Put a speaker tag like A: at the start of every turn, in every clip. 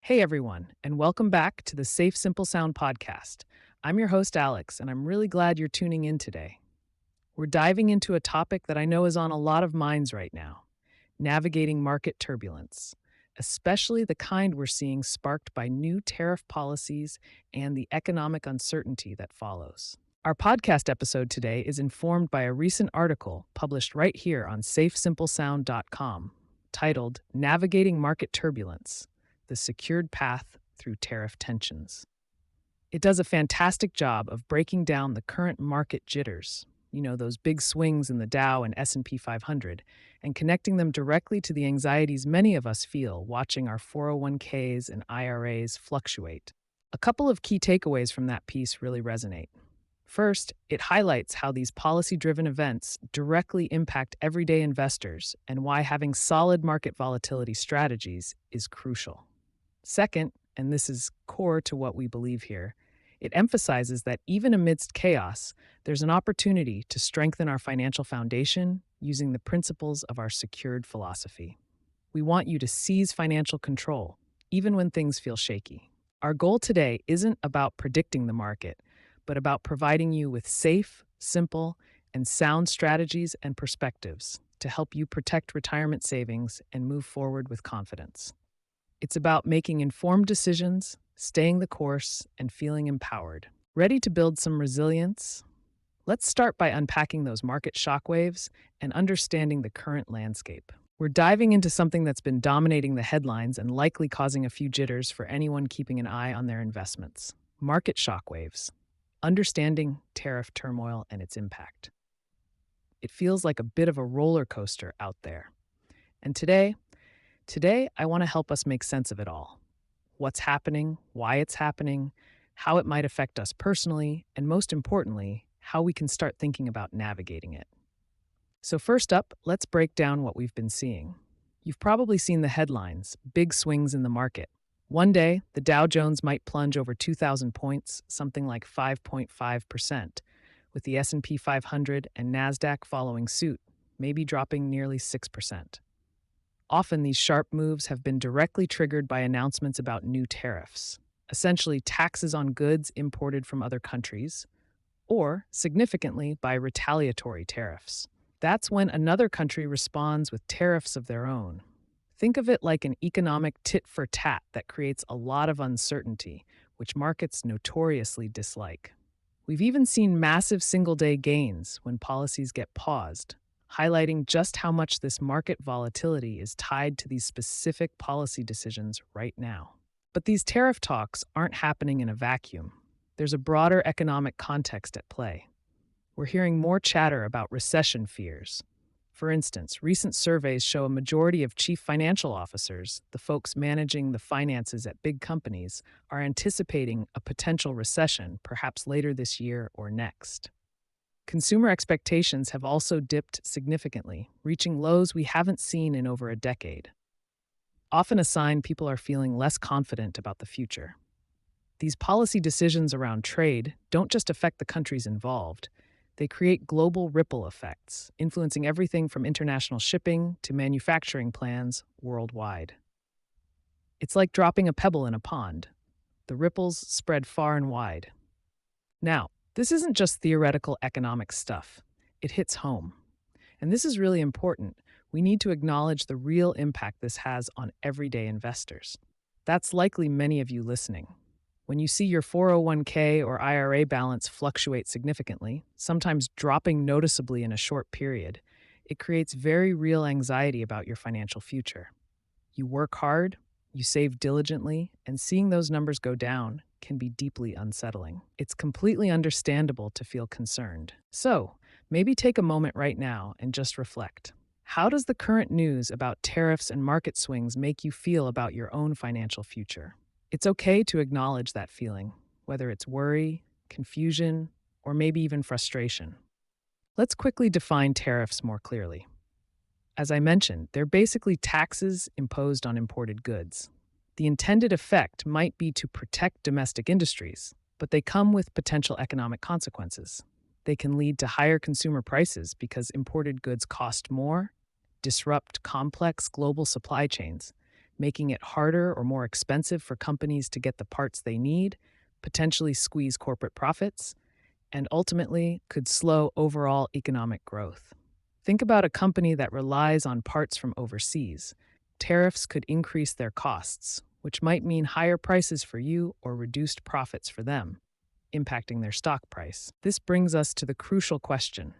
A: Hey everyone, and welcome back to the Safe Simple Sound podcast. I'm your host, Alex, and I'm really glad you're tuning in today. We're diving into a topic that I know is on a lot of minds right now: navigating market turbulence, especially the kind we're seeing sparked by new tariff policies and the economic uncertainty that follows. Our podcast episode today is informed by a recent article published right here on safesimplesound.com titled Navigating Market Turbulence: The Secured Path Through Tariff Tensions. It does a fantastic job of breaking down the current market jitters, those big swings in the Dow and S&P 500, and connecting them directly to the anxieties many of us feel watching our 401ks and IRAs fluctuate. A couple of key takeaways from that piece really resonate. First, it highlights how these policy-driven events directly impact everyday investors and why having solid market volatility strategies is crucial. Second, and this is core to what we believe here, it emphasizes that even amidst chaos, there's an opportunity to strengthen our financial foundation using the principles of our secured philosophy. We want you to seize financial control, even when things feel shaky. Our goal today isn't about predicting the market, but about providing you with safe, simple, and sound strategies and perspectives to help you protect retirement savings and move forward with confidence. It's about making informed decisions, staying the course, and feeling empowered. Ready to build some resilience? Let's start by unpacking those market shockwaves and understanding the current landscape. We're diving into something that's been dominating the headlines and likely causing a few jitters for anyone keeping an eye on their investments: market shockwaves. Understanding tariff turmoil and its impact. It feels like a bit of a roller coaster out there. And today, I want to help us make sense of it all. What's happening, why it's happening, how it might affect us personally, and most importantly, how we can start thinking about navigating it. So first up, let's break down what we've been seeing. You've probably seen the headlines: big swings in the market. One day, the Dow Jones might plunge over 2,000 points, something like 5.5%, with the S&P 500 and NASDAQ following suit, maybe dropping nearly 6%. Often these sharp moves have been directly triggered by announcements about new tariffs, essentially taxes on goods imported from other countries, or, significantly, by retaliatory tariffs. That's when another country responds with tariffs of their own. Think of it like an economic tit-for-tat that creates a lot of uncertainty, which markets notoriously dislike. We've even seen massive single-day gains when policies get paused, highlighting just how much this market volatility is tied to these specific policy decisions right now. But these tariff talks aren't happening in a vacuum. There's a broader economic context at play. We're hearing more chatter about recession fears. For instance, recent surveys show a majority of chief financial officers, the folks managing the finances at big companies, are anticipating a potential recession, perhaps later this year or next. Consumer expectations have also dipped significantly, reaching lows we haven't seen in over a decade. Often a sign people are feeling less confident about the future. These policy decisions around trade don't just affect the countries involved. They create global ripple effects, influencing everything from international shipping to manufacturing plans worldwide. It's like dropping a pebble in a pond. The ripples spread far and wide. Now, this isn't just theoretical economic stuff. It hits home. And this is really important. We need to acknowledge the real impact this has on everyday investors. That's likely many of you listening. When you see your 401k or IRA balance fluctuate significantly, sometimes dropping noticeably in a short period, it creates very real anxiety about your financial future. You work hard, you save diligently, and seeing those numbers go down can be deeply unsettling. It's completely understandable to feel concerned. So, maybe take a moment right now and just reflect. How does the current news about tariffs and market swings make you feel about your own financial future? It's okay to acknowledge that feeling, whether it's worry, confusion, or maybe even frustration. Let's quickly define tariffs more clearly. As I mentioned, they're basically taxes imposed on imported goods. The intended effect might be to protect domestic industries, but they come with potential economic consequences. They can lead to higher consumer prices because imported goods cost more, disrupt complex global supply chains, making it harder or more expensive for companies to get the parts they need, potentially squeeze corporate profits, and ultimately could slow overall economic growth. Think about a company that relies on parts from overseas. Tariffs could increase their costs, which might mean higher prices for you or reduced profits for them, impacting their stock price. This brings us to the crucial question: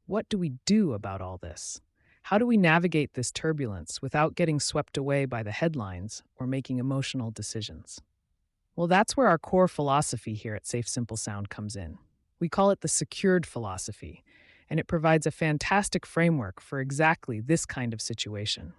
A: what do we do about all this? How do we navigate this turbulence without getting swept away by the headlines or making emotional decisions? Well, that's where our core philosophy here at Safe Simple Sound comes in. We call it the secured philosophy, and it provides a fantastic framework for exactly this kind of situation.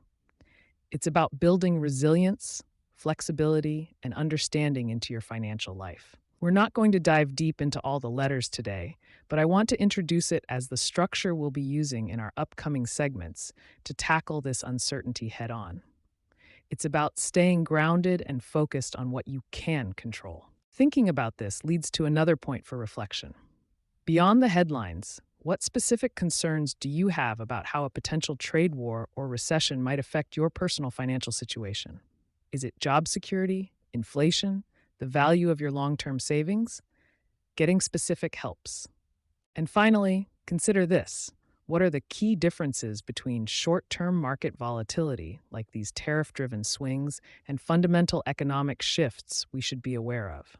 A: It's about building resilience, flexibility, and understanding into your financial life. We're not going to dive deep into all the letters today, but I want to introduce it as the structure we'll be using in our upcoming segments to tackle this uncertainty head on. It's about staying grounded and focused on what you can control. Thinking about this leads to another point for reflection. Beyond the headlines, what specific concerns do you have about how a potential trade war or recession might affect your personal financial situation? Is it job security, inflation, the value of your long-term savings? Getting specific helps. And finally, consider this. What are the key differences between short-term market volatility, like these tariff-driven swings, and fundamental economic shifts we should be aware of?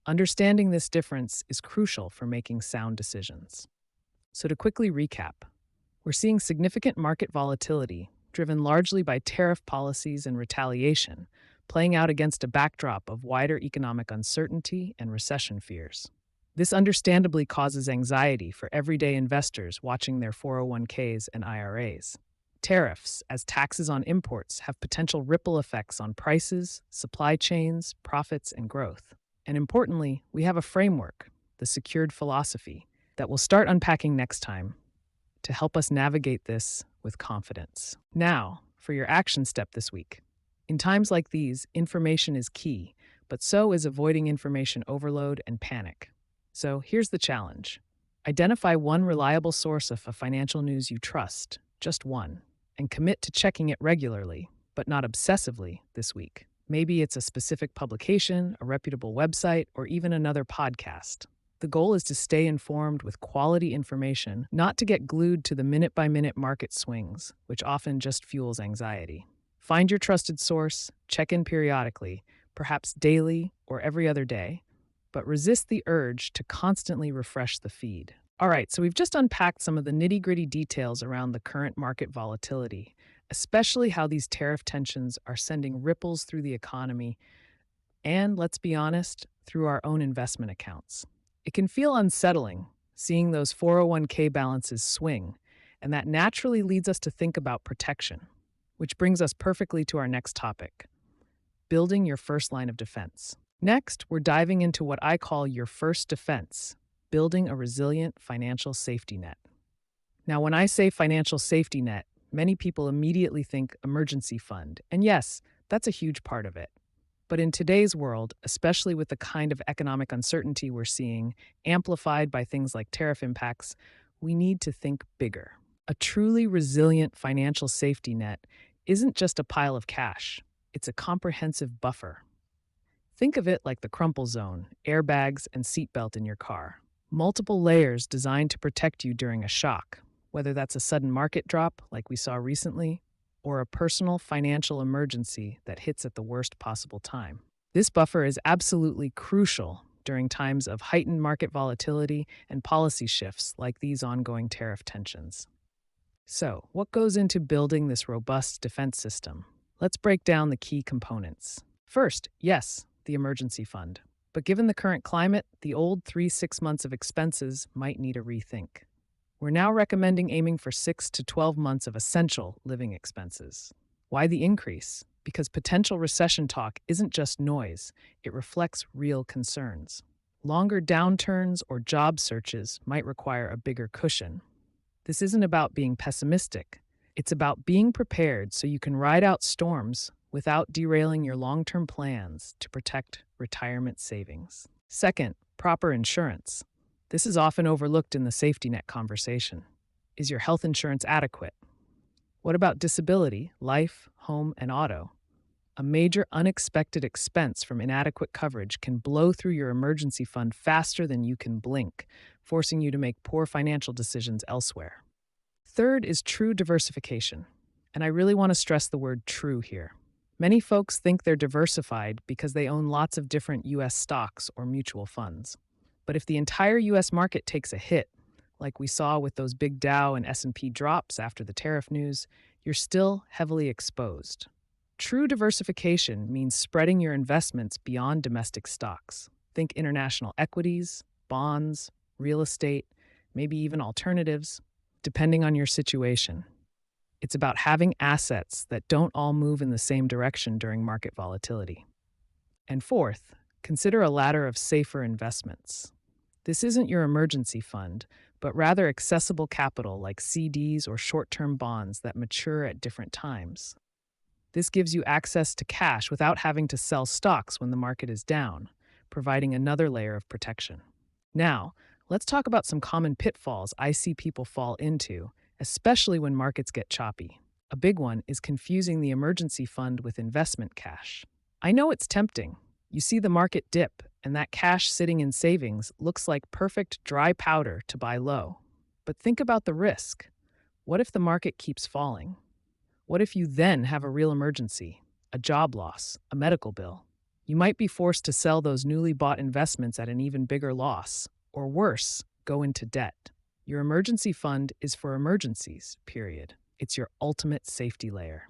A: Understanding this difference is crucial for making sound decisions. So to quickly recap, we're seeing significant market volatility, driven largely by tariff policies and retaliation, playing out against a backdrop of wider economic uncertainty and recession fears. This understandably causes anxiety for everyday investors watching their 401ks and IRAs. Tariffs, as taxes on imports, have potential ripple effects on prices, supply chains, profits, and growth. And importantly, we have a framework, the secured philosophy, that we'll start unpacking next time to help us navigate this with confidence. Now, for your action step this week. In times like these, information is key, but so is avoiding information overload and panic. So here's the challenge. Identify one reliable source of financial news you trust, just one, and commit to checking it regularly, but not obsessively, this week. Maybe it's a specific publication, a reputable website, or even another podcast. The goal is to stay informed with quality information, not to get glued to the minute-by-minute market swings, which often just fuels anxiety. Find your trusted source, check in periodically, perhaps daily or every other day, but resist the urge to constantly refresh the feed. All right, so we've just unpacked some of the nitty-gritty details around the current market volatility, especially how these tariff tensions are sending ripples through the economy and, let's be honest, through our own investment accounts. It can feel unsettling seeing those 401k balances swing, and that naturally leads us to think about protection, which brings us perfectly to our next topic, building your first line of defense. Next, we're diving into what I call your first defense, building a resilient financial safety net. Now, when I say financial safety net, many people immediately think emergency fund, and yes, that's a huge part of it. But in today's world, especially with the kind of economic uncertainty we're seeing, amplified by things like tariff impacts, we need to think bigger. A truly resilient financial safety net isn't just a pile of cash, it's a comprehensive buffer. Think of it like the crumple zone, airbags, and seatbelt in your car. Multiple layers designed to protect you during a shock, whether that's a sudden market drop like we saw recently, or a personal financial emergency that hits at the worst possible time. This buffer is absolutely crucial during times of heightened market volatility and policy shifts like these ongoing tariff tensions. So, what goes into building this robust defense system? Let's break down the key components. First, yes, the emergency fund. But given the current climate, the old 3-6 months of expenses might need a rethink. We're now recommending aiming for 6 to 12 months of essential living expenses. Why the increase? Because potential recession talk isn't just noise, it reflects real concerns. Longer downturns or job searches might require a bigger cushion. This isn't about being pessimistic. It's about being prepared so you can ride out storms without derailing your long-term plans to protect retirement savings. Second, proper insurance. This is often overlooked in the safety net conversation. Is your health insurance adequate? What about disability, life, home, and auto? A major unexpected expense from inadequate coverage can blow through your emergency fund faster than you can blink, forcing you to make poor financial decisions elsewhere. Third is true diversification. And I really want to stress the word true here. Many folks think they're diversified because they own lots of different US stocks or mutual funds. But if the entire US market takes a hit, like we saw with those big Dow and S&P drops after the tariff news, you're still heavily exposed. True diversification means spreading your investments beyond domestic stocks. Think international equities, bonds, real estate, maybe even alternatives, depending on your situation. It's about having assets that don't all move in the same direction during market volatility. And fourth, consider a ladder of safer investments. This isn't your emergency fund, but rather accessible capital like CDs or short-term bonds that mature at different times. This gives you access to cash without having to sell stocks when the market is down, providing another layer of protection. Now, let's talk about some common pitfalls I see people fall into, especially when markets get choppy. A big one is confusing the emergency fund with investment cash. I know it's tempting. You see the market dip, and that cash sitting in savings looks like perfect dry powder to buy low. But think about the risk. What if the market keeps falling? What if you then have a real emergency, a job loss, a medical bill? You might be forced to sell those newly bought investments at an even bigger loss, or worse, go into debt. Your emergency fund is for emergencies, period. It's your ultimate safety layer.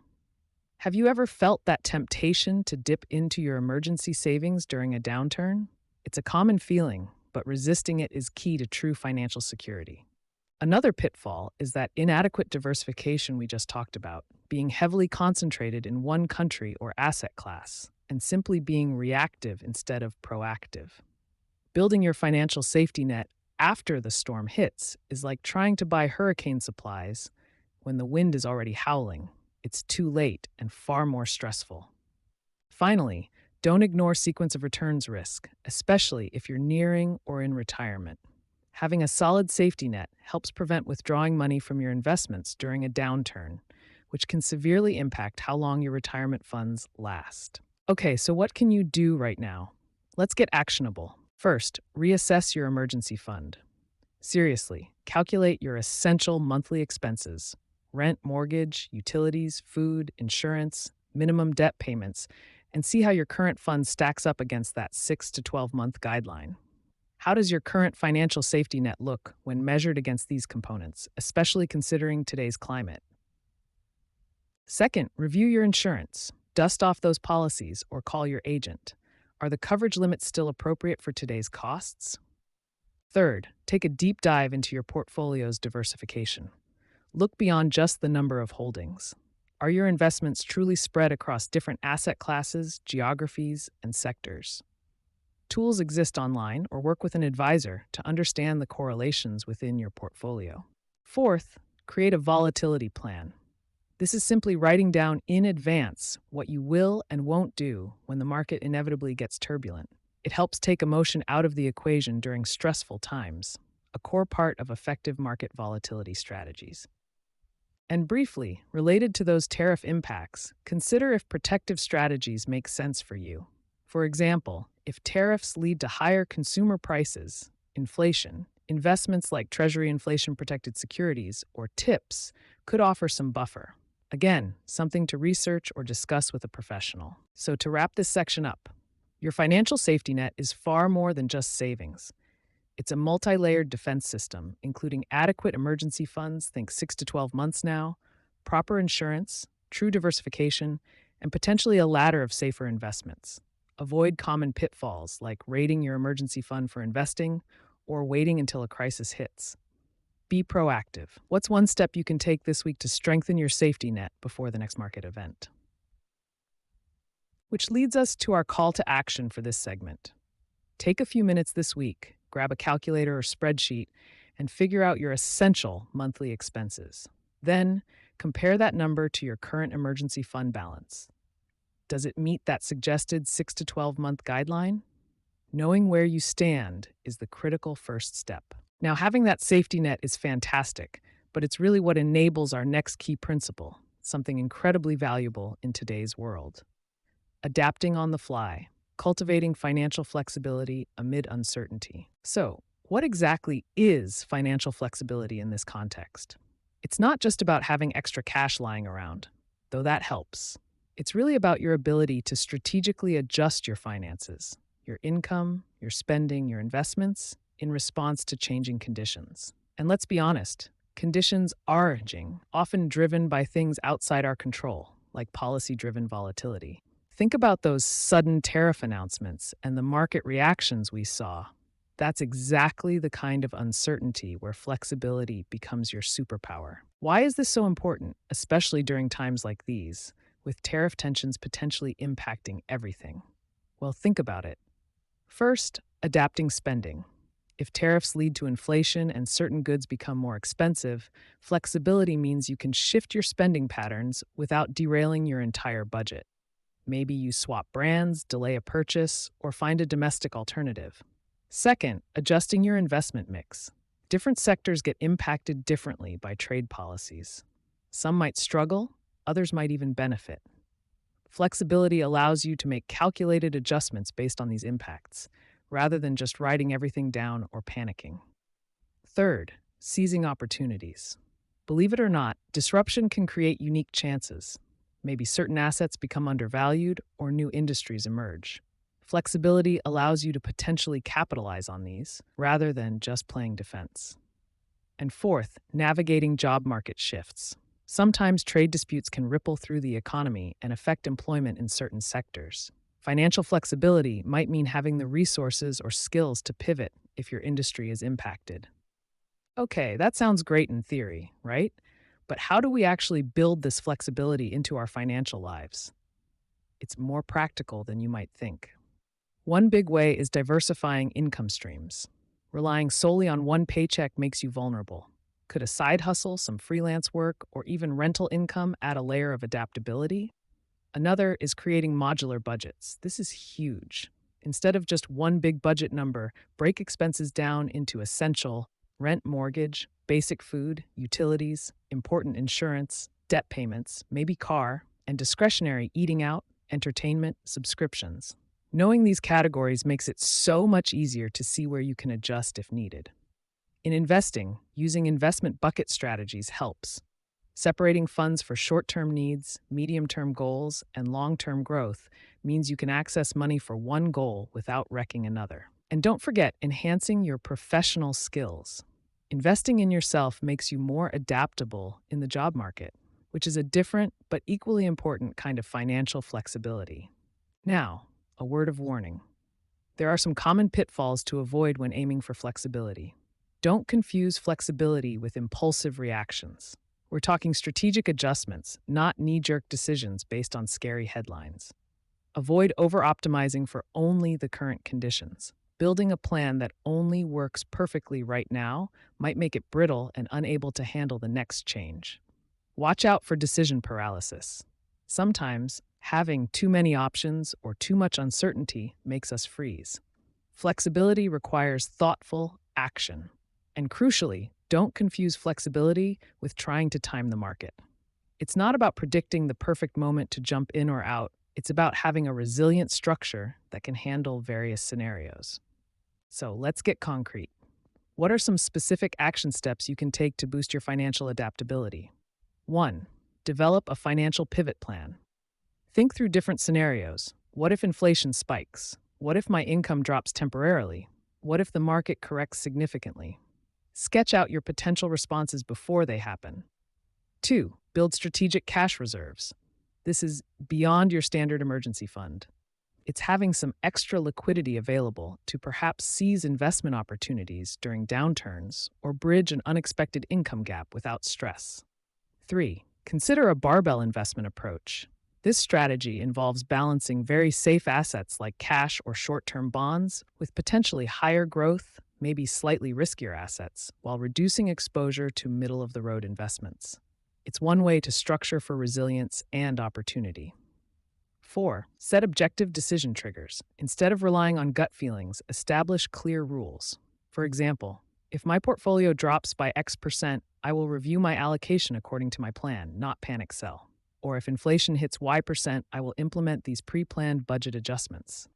A: Have you ever felt that temptation to dip into your emergency savings during a downturn? It's a common feeling, but resisting it is key to true financial security. Another pitfall is that inadequate diversification we just talked about, being heavily concentrated in one country or asset class, and simply being reactive instead of proactive. Building your financial safety net after the storm hits is like trying to buy hurricane supplies when the wind is already howling. It's too late and far more stressful. Finally, don't ignore sequence of returns risk, especially if you're nearing or in retirement. Having a solid safety net helps prevent withdrawing money from your investments during a downturn, which can severely impact how long your retirement funds last. Okay, so what can you do right now? Let's get actionable. First, reassess your emergency fund. Seriously, calculate your essential monthly expenses: rent, mortgage, utilities, food, insurance, minimum debt payments, and see how your current fund stacks up against that 6 to 12 month guideline. How does your current financial safety net look when measured against these components, especially considering today's climate? Second, review your insurance. Dust off those policies or call your agent. Are the coverage limits still appropriate for today's costs? Third, take a deep dive into your portfolio's diversification. Look beyond just the number of holdings. Are your investments truly spread across different asset classes, geographies, and sectors? Tools exist online, or work with an advisor to understand the correlations within your portfolio. Fourth, create a volatility plan. This is simply writing down in advance what you will and won't do when the market inevitably gets turbulent. It helps take emotion out of the equation during stressful times, a core part of effective market volatility strategies. And briefly, related to those tariff impacts, consider if protective strategies make sense for you. For example, if tariffs lead to higher consumer prices, inflation, investments like Treasury inflation-protected securities, or TIPS, could offer some buffer. Again, something to research or discuss with a professional. So to wrap this section up, your financial safety net is far more than just savings. It's a multi-layered defense system, including adequate emergency funds, think 6 to 12 months now, proper insurance, true diversification, and potentially a ladder of safer investments. Avoid common pitfalls like raiding your emergency fund for investing or waiting until a crisis hits. Be proactive. What's one step you can take this week to strengthen your safety net before the next market event? Which leads us to our call to action for this segment. Take a few minutes this week, grab a calculator or spreadsheet, and figure out your essential monthly expenses. Then, compare that number to your current emergency fund balance. Does it meet that suggested 6 to 12 month guideline? Knowing where you stand is the critical first step. Now, having that safety net is fantastic, but it's really what enables our next key principle, something incredibly valuable in today's world: Adapting on the fly, cultivating financial flexibility amid uncertainty. So, what exactly is financial flexibility in this context? It's not just about having extra cash lying around, though that helps. It's really about your ability to strategically adjust your finances, your income, your spending, your investments in response to changing conditions. And let's be honest, conditions are changing, often driven by things outside our control, like policy-driven volatility. Think about those sudden tariff announcements and the market reactions we saw. That's exactly the kind of uncertainty where flexibility becomes your superpower. Why is this so important, especially during times like these, with tariff tensions potentially impacting everything? Well, think about it. First, adapting spending. If tariffs lead to inflation and certain goods become more expensive, flexibility means you can shift your spending patterns without derailing your entire budget. Maybe you swap brands, delay a purchase, or find a domestic alternative. Second, adjusting your investment mix. Different sectors get impacted differently by trade policies. Some might struggle, others might even benefit. Flexibility allows you to make calculated adjustments based on these impacts, rather than just writing everything down or panicking. Third, seizing opportunities. Believe it or not, disruption can create unique chances. Maybe certain assets become undervalued or new industries emerge. Flexibility allows you to potentially capitalize on these rather than just playing defense. And fourth, navigating job market shifts. Sometimes trade disputes can ripple through the economy and affect employment in certain sectors. Financial flexibility might mean having the resources or skills to pivot if your industry is impacted. Okay, that sounds great in theory, right? But how do we actually build this flexibility into our financial lives? It's more practical than you might think. One big way is diversifying income streams. Relying solely on one paycheck makes you vulnerable. Could a side hustle, some freelance work, or even rental income add a layer of adaptability? Another is creating modular budgets. This is huge. Instead of just one big budget number, break expenses down into essential rent, mortgage, basic food, utilities, important insurance, debt payments, maybe car, and discretionary eating out, entertainment, subscriptions. Knowing these categories makes it so much easier to see where you can adjust if needed. In investing, using investment bucket strategies helps. Separating funds for short-term needs, medium-term goals, and long-term growth means you can access money for one goal without wrecking another. And don't forget, enhancing your professional skills. Investing in yourself makes you more adaptable in the job market, which is a different but equally important kind of financial flexibility. Now, a word of warning. There are some common pitfalls to avoid when aiming for flexibility. Don't confuse flexibility with impulsive reactions. We're talking strategic adjustments, not knee-jerk decisions based on scary headlines. Avoid over-optimizing for only the current conditions. Building a plan that only works perfectly right now might make it brittle and unable to handle the next change. Watch out for decision paralysis. Sometimes, having too many options or too much uncertainty makes us freeze. Flexibility requires thoughtful action. And crucially, don't confuse flexibility with trying to time the market. It's not about predicting the perfect moment to jump in or out. It's about having a resilient structure that can handle various scenarios. So let's get concrete. What are some specific action steps you can take to boost your financial adaptability? 1. Develop a financial pivot plan. Think through different scenarios. What if inflation spikes? What if my income drops temporarily? What if the market corrects significantly? Sketch out your potential responses before they happen. 2. Build strategic cash reserves. This is beyond your standard emergency fund. It's having some extra liquidity available to perhaps seize investment opportunities during downturns or bridge an unexpected income gap without stress. 3. Consider a barbell investment approach. This strategy involves balancing very safe assets like cash or short-term bonds with potentially higher growth, maybe slightly riskier assets, while reducing exposure to middle-of-the-road investments. It's one way to structure for resilience and opportunity. 4. Set objective decision triggers. Instead of relying on gut feelings, establish clear rules. For example, if my portfolio drops by X%, I will review my allocation according to my plan, not panic sell. Or if inflation hits Y%, I will implement these pre-planned budget adjustments.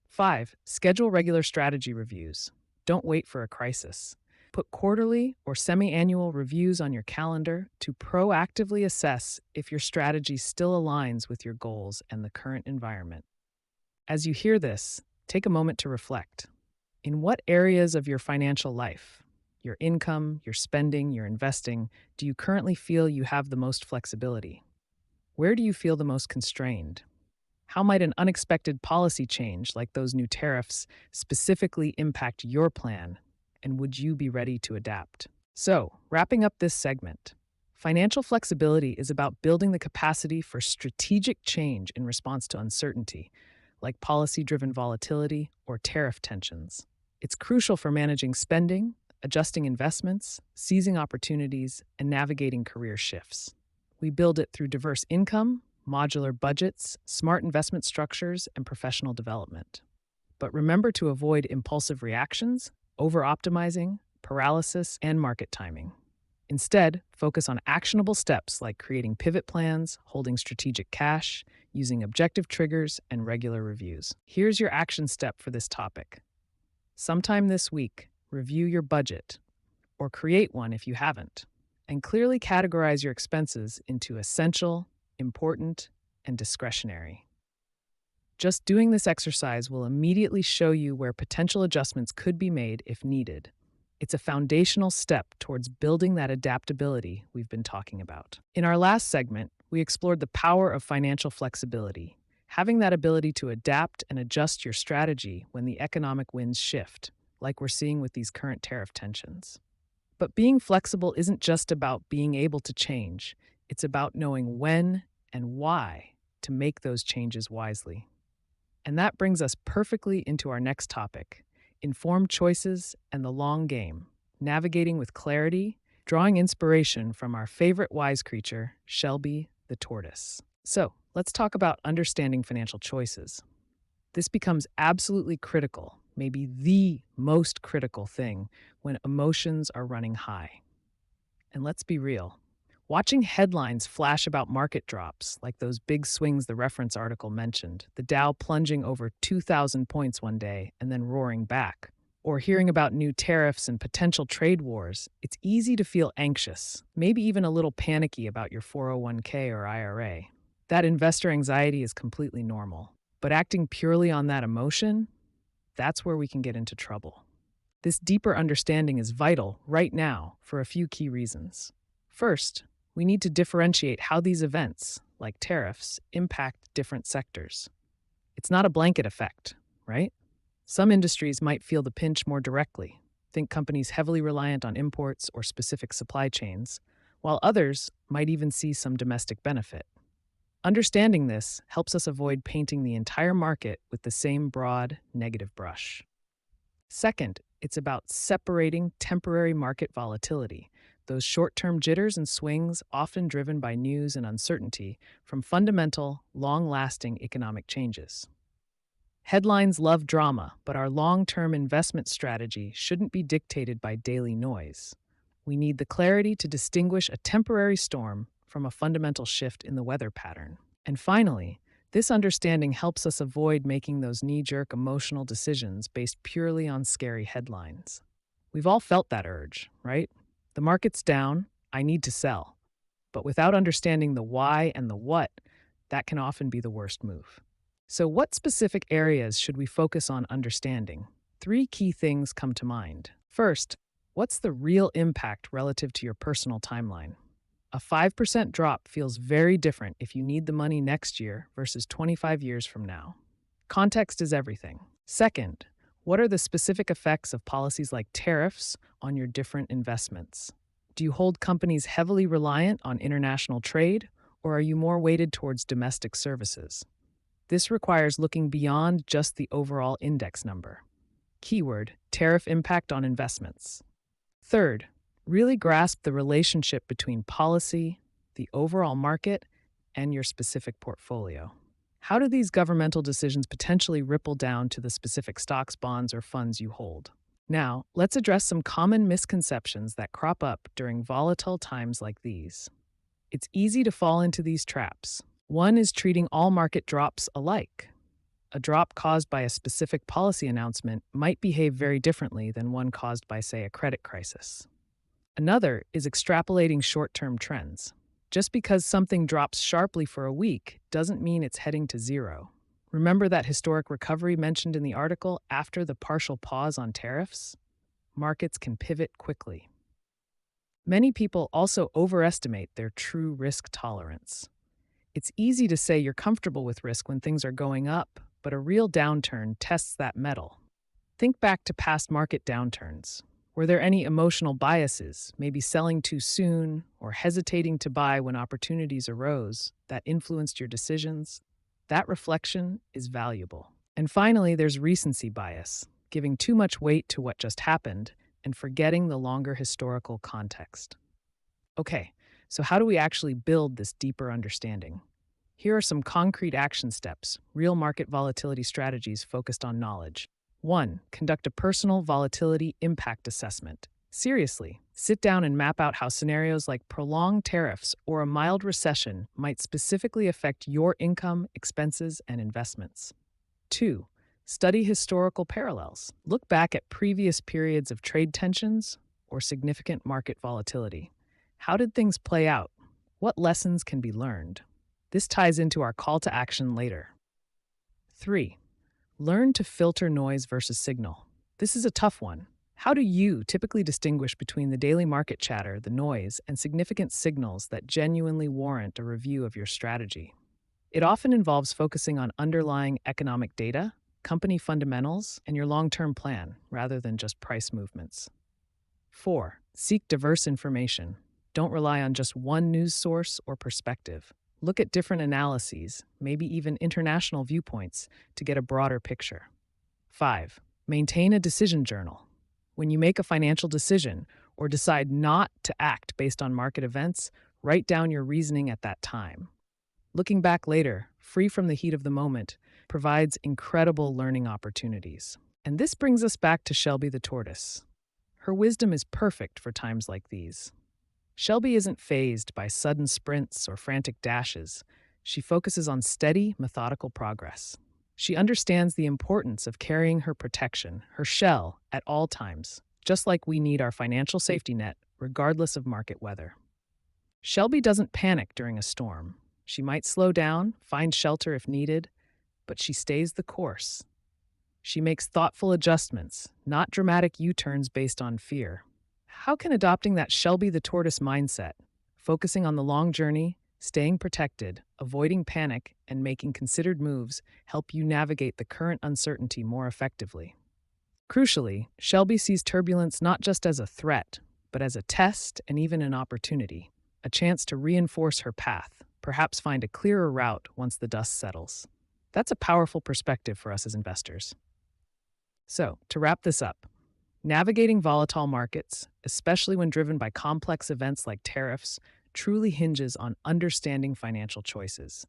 A: 5. Schedule regular strategy reviews. Don't wait for a crisis. Put quarterly or semi-annual reviews on your calendar to proactively assess if your strategy still aligns with your goals and the current environment. As you hear this, take a moment to reflect. In what areas of your financial life, your income, your spending, your investing, do you currently feel you have the most flexibility? Where do you feel the most constrained? How might an unexpected policy change, like those new tariffs, specifically impact your plan? And would you be ready to adapt? So, wrapping up this segment, financial flexibility is about building the capacity for strategic change in response to uncertainty, like policy driven volatility or tariff tensions. It's crucial for managing spending, adjusting investments, seizing opportunities, and navigating career shifts. We build it through diverse income, modular budgets, smart investment structures, and professional development. But remember to avoid impulsive reactions, over-optimizing, paralysis, and market timing. Instead, focus on actionable steps like creating pivot plans, holding strategic cash, using objective triggers, and regular reviews. Here's your action step for this topic. Sometime this week, review your budget, or create one if you haven't, and clearly categorize your expenses into essential, important, and discretionary. Just doing this exercise will immediately show you where potential adjustments could be made if needed. It's a foundational step towards building that adaptability we've been talking about. In our last segment, we explored the power of financial flexibility, having that ability to adapt and adjust your strategy when the economic winds shift, like we're seeing with these current tariff tensions. But being flexible isn't just about being able to change, it's about knowing when and why to make those changes wisely. And that brings us perfectly into our next topic: informed choices and the long game, navigating with clarity, drawing inspiration from our favorite wise creature, Shelby the Tortoise. So, let's talk about understanding financial choices. This becomes absolutely critical, maybe the most critical thing, when emotions are running high. And let's be real. Watching headlines flash about market drops, like those big swings the reference article mentioned, the Dow plunging over 2,000 points one day and then roaring back, or hearing about new tariffs and potential trade wars, it's easy to feel anxious, maybe even a little panicky about your 401k or IRA. That investor anxiety is completely normal. But acting purely on that emotion, that's where we can get into trouble. This deeper understanding is vital right now for a few key reasons. First, we need to differentiate how these events, like tariffs, impact different sectors. It's not a blanket effect, right? Some industries might feel the pinch more directly. Think companies heavily reliant on imports or specific supply chains, while others might even see some domestic benefit. Understanding this helps us avoid painting the entire market with the same broad, negative brush. Second, it's about separating temporary market volatility, those short-term jitters and swings often driven by news and uncertainty, from fundamental, long-lasting economic changes. Headlines love drama, but our long-term investment strategy shouldn't be dictated by daily noise. We need the clarity to distinguish a temporary storm from a fundamental shift in the weather pattern. And finally, this understanding helps us avoid making those knee-jerk emotional decisions based purely on scary headlines. We've all felt that urge, right? The market's down, I need to sell. But without understanding the why and the what, that can often be the worst move. So what specific areas should we focus on understanding? 3 key things come to mind. First, what's the real impact relative to your personal timeline? A 5% drop feels very different if you need the money next year versus 25 years from now. Context is everything. Second, what are the specific effects of policies like tariffs on your different investments? Do you hold companies heavily reliant on international trade, or are you more weighted towards domestic services? This requires looking beyond just the overall index number. Keyword: tariff impact on investments. Third, really grasp the relationship between policy, the overall market, and your specific portfolio. How do these governmental decisions potentially ripple down to the specific stocks, bonds, or funds you hold? Now, let's address some common misconceptions that crop up during volatile times like these. It's easy to fall into these traps. One is treating all market drops alike. A drop caused by a specific policy announcement might behave very differently than one caused by, say, a credit crisis. Another is extrapolating short-term trends. Just because something drops sharply for a week doesn't mean it's heading to zero. Remember that historic recovery mentioned in the article after the partial pause on tariffs? Markets can pivot quickly. Many people also overestimate their true risk tolerance. It's easy to say you're comfortable with risk when things are going up, but a real downturn tests that mettle. Think back to past market downturns. Were there any emotional biases, maybe selling too soon or hesitating to buy when opportunities arose, that influenced your decisions? That reflection is valuable. And finally, there's recency bias, giving too much weight to what just happened and forgetting the longer historical context. Okay, so how do we actually build this deeper understanding? Here are some concrete action steps, real market volatility strategies focused on knowledge. 1. Conduct a personal volatility impact assessment. Seriously, sit down and map out how scenarios like prolonged tariffs or a mild recession might specifically affect your income, expenses, and investments. 2. Study historical parallels. Look back at previous periods of trade tensions or significant market volatility. How did things play out? What lessons can be learned? This ties into our call to action later. 3. Learn to filter noise versus signal. This is a tough one. How do you typically distinguish between the daily market chatter, the noise, and significant signals that genuinely warrant a review of your strategy? It often involves focusing on underlying economic data, company fundamentals, and your long-term plan, rather than just price movements. 4. Seek diverse information. Don't rely on just one news source or perspective. Look at different analyses, maybe even international viewpoints, to get a broader picture. 5. Maintain a decision journal. When you make a financial decision or decide not to act based on market events, write down your reasoning at that time. Looking back later, free from the heat of the moment, provides incredible learning opportunities. And this brings us back to Shelby the Tortoise. Her wisdom is perfect for times like these. Shelby isn't fazed by sudden sprints or frantic dashes. She focuses on steady, methodical progress. She understands the importance of carrying her protection, her shell, at all times, just like we need our financial safety net, regardless of market weather. Shelby doesn't panic during a storm. She might slow down, find shelter if needed, but she stays the course. She makes thoughtful adjustments, not dramatic U-turns based on fear. How can adopting that Shelby the Tortoise mindset, focusing on the long journey, staying protected, avoiding panic, and making considered moves help you navigate the current uncertainty more effectively? Crucially, Shelby sees turbulence not just as a threat, but as a test and even an opportunity, a chance to reinforce her path, perhaps find a clearer route once the dust settles. That's a powerful perspective for us as investors. So, to wrap this up, navigating volatile markets, especially when driven by complex events like tariffs, truly hinges on understanding financial choices.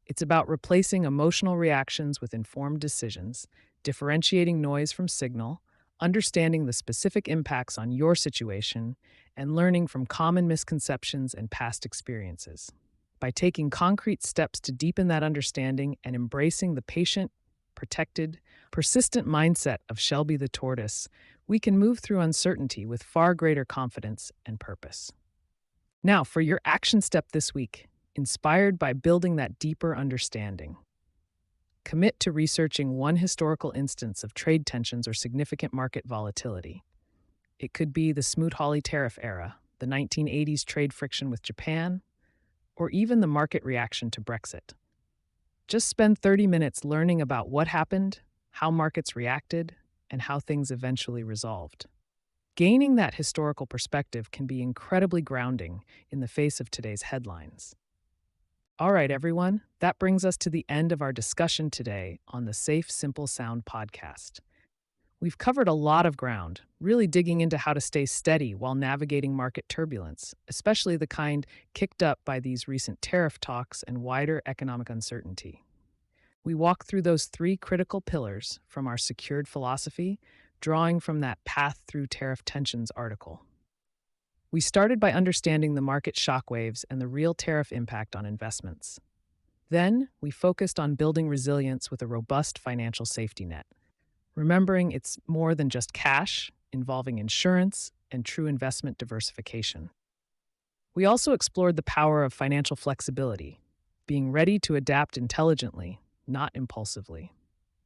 A: It's about replacing emotional reactions with informed decisions, differentiating noise from signal, understanding the specific impacts on your situation, and learning from common misconceptions and past experiences. By taking concrete steps to deepen that understanding and embracing the patient, protected, persistent mindset of Shelby the Tortoise, we can move through uncertainty with far greater confidence and purpose. Now, for your action step this week, inspired by building that deeper understanding. Commit to researching one historical instance of trade tensions or significant market volatility. It could be the Smoot-Hawley tariff era, the 1980s trade friction with Japan, or even the market reaction to Brexit. Just spend 30 minutes learning about what happened, how markets reacted, and how things eventually resolved. Gaining that historical perspective can be incredibly grounding in the face of today's headlines. All right, everyone, that brings us to the end of our discussion today on the Safe, Simple, Sound podcast. We've covered a lot of ground, really digging into how to stay steady while navigating market turbulence, especially the kind kicked up by these recent tariff talks and wider economic uncertainty. We walk through those three critical pillars from our secured philosophy, drawing from that Path Through Tariff Tensions article. We started by understanding the market shockwaves and the real tariff impact on investments. Then, we focused on building resilience with a robust financial safety net, remembering it's more than just cash, involving insurance and true investment diversification. We also explored the power of financial flexibility, being ready to adapt intelligently, not impulsively.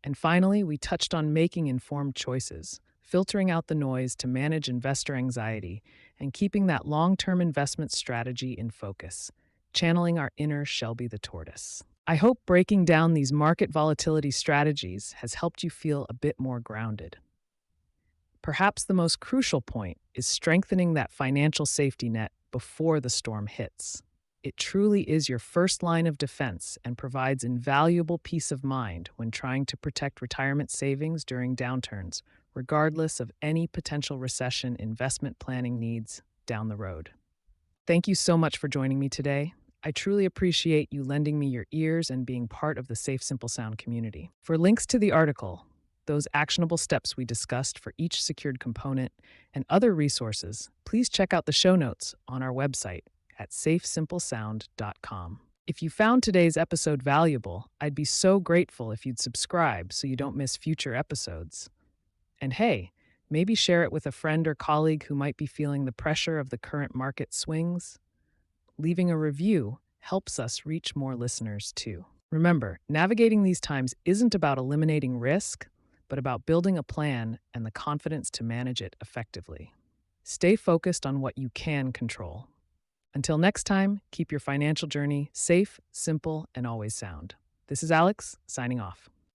A: And finally, we touched on making informed choices, filtering out the noise to manage investor anxiety, and keeping that long term investment strategy in focus, channeling our inner Shelby the Tortoise. I hope breaking down these market volatility strategies has helped you feel a bit more grounded. Perhaps the most crucial point is strengthening that financial safety net before the storm hits. It truly is your first line of defense and provides invaluable peace of mind when trying to protect retirement savings during downturns, regardless of any potential recession investment planning needs down the road. Thank you so much for joining me today. I truly appreciate you lending me your ears and being part of the Safe Simple Sound community. For links to the article, those actionable steps we discussed for each secured component, and other resources, please check out the show notes on our website at safesimplesound.com. If you found today's episode valuable, I'd be so grateful if you'd subscribe so you don't miss future episodes. And hey, maybe share it with a friend or colleague who might be feeling the pressure of the current market swings. Leaving a review helps us reach more listeners too. Remember, navigating these times isn't about eliminating risk, but about building a plan and the confidence to manage it effectively. Stay focused on what you can control. Until next time, keep your financial journey safe, simple, and always sound. This is Alex, signing off.